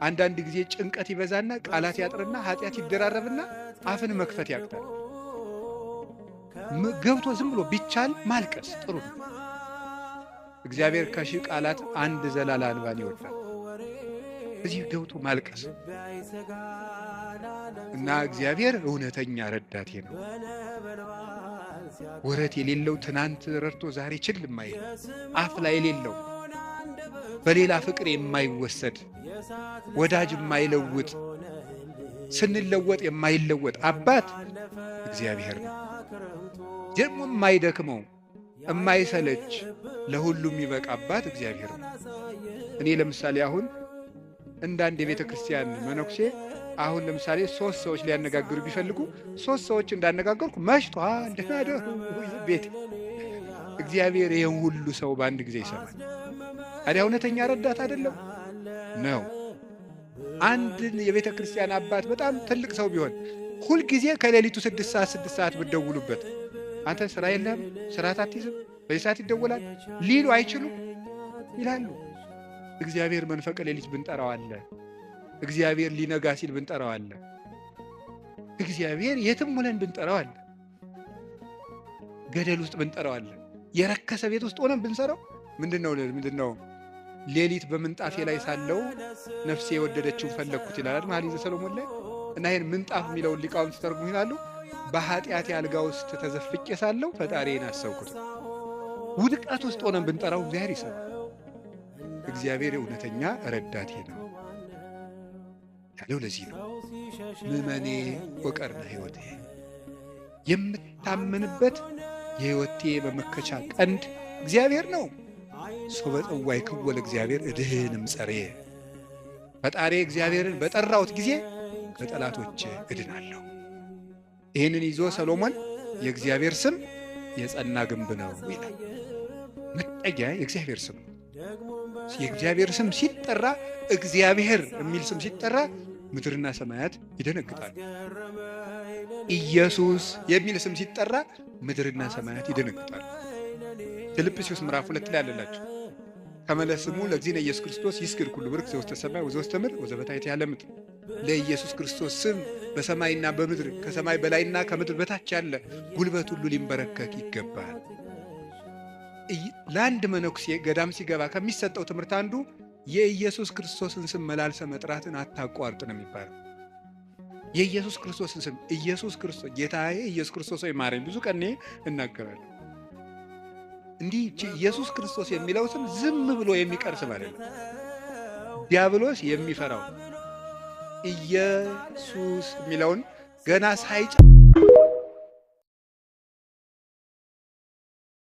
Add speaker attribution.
Speaker 1: አንዳንድ ጊዜ ጭንቀት ይበዛና ቃላት ያጥርና ኃጢአት ይደራረብና አፍን መክፈት ያቅታል። ገብቶ ዝም ብሎ ቢቻል ማልቀስ ጥሩ ነው። እግዚአብሔር ከሺህ ቃላት አንድ ዘላላ እንባን ይወዳል። እዚህ ገብቶ ማልቀስ እና እግዚአብሔር እውነተኛ ረዳቴ ነው። ወረት የሌለው ትናንት ረድቶ ዛሬ ችል የማይል አፍ ላይ የሌለው በሌላ ፍቅር የማይወሰድ ወዳጅ የማይለውጥ ስንለወጥ የማይለወጥ አባት እግዚአብሔር ነው። ደግሞ የማይደክመው የማይሰለች ለሁሉም የሚበቃ አባት እግዚአብሔር ነው። እኔ ለምሳሌ አሁን እንዳንድ የቤተ ክርስቲያን መነኩሴ አሁን ለምሳሌ 3 ሰዎች ሊያነጋግሩ ቢፈልጉ 3 ሰዎች እንዳነጋገርኩ መሽቷል ደህና ደሩ ቤት እግዚአብሔር ይሄን ሁሉ ሰው በአንድ ጊዜ ይሰማል። ታዲያ እውነተኛ ረዳት አይደለም ነው። አንድ የቤተ ክርስቲያን አባት በጣም ትልቅ ሰው ቢሆን ሁል ጊዜ ከሌሊቱ 6 ሰዓት ብትደውሉበት አንተ ስራ የለም ስራ አትይዝም በዚህ ሰዓት ይደወላል ሊሉ አይችሉም ይላሉ። እግዚአብሔር መንፈቀ ሌሊት ብንጠራው አለ። እግዚአብሔር ሊነጋ ሲል ብንጠራው አለ። እግዚአብሔር የትም ሆነን ብንጠራው አለ። ገደል ውስጥ ብንጠራው አለ። የረከሰ ቤት ውስጥ ሆነን ብንሰራው ምንድነው ሌሊት በምንጣፌ ላይ ሳለው ነፍሴ የወደደችውን ፈለግኩት ይላል መኃልየ ሰሎሞን ላይ። እና ይሄን ምንጣፍ የሚለውን ሊቃውንት ሲተረጉሙ ይላሉ በኃጢአት አልጋ ውስጥ ተዘፍቄ ሳለው ፈጣሪዬን አሰብኩት። ውድቀት ውስጥ ሆነን ብንጠራው እግዚአብሔር ይሰማል። እግዚአብሔር እውነተኛ ረዳቴ ነው ያለው ለዚህ ነው። ምእመኔ ወቀርነ ሕይወቴ የምታመንበት የሕይወቴ መመከቻ ቀንድ እግዚአብሔር ነው። ሶበ ጸዋዕክዎ ለእግዚአብሔር እድኅንም ጸርየ ፈጣሪ እግዚአብሔርን በጠራሁት ጊዜ ከጠላቶቼ እድናለሁ። ይህንን ይዞ ሰሎሞን የእግዚአብሔር ስም የጸና ግንብ ነው ይላል። መጠጊያ የእግዚአብሔር ስም ነው። የእግዚአብሔር ስም ሲጠራ እግዚአብሔር የሚል ስም ሲጠራ ምድርና ሰማያት ይደነግጣሉ። ኢየሱስ የሚል ስም ሲጠራ ምድርና ሰማያት ይደነግጣሉ። ፊልጵስዩስ ምዕራፍ 2 ላይ አለላችሁ ከመለስሙ ለእግዚእነ ኢየሱስ ክርስቶስ ይስግድ ኩሉ ብርክ ዘውስተ ሰማይ ወዘውስተ ምድር ወዘበታሕት ያለ ምድር። ለኢየሱስ ክርስቶስ ስም በሰማይና በምድር ከሰማይ በላይና ከምድር በታች ያለ ጉልበት ሁሉ ሊንበረከክ ይገባል። ለአንድ መነኩሴ ገዳም ሲገባ ከሚሰጠው ትምህርት አንዱ የኢየሱስ ክርስቶስን ስም መላልሰ መጥራትን አታቋርጥ ነው የሚባለው። የኢየሱስ ክርስቶስን ስም ኢየሱስ ክርስቶስ ጌታዬ ኢየሱስ ክርስቶስ ሆይ ማረኝ ብዙ ቀን እናገራለሁ። እንዲህ ኢየሱስ ክርስቶስ የሚለው ስም ዝም ብሎ የሚቀር ስም አይደለም። ዲያብሎስ የሚፈራው ኢየሱስ የሚለውን ገና ሳይጨ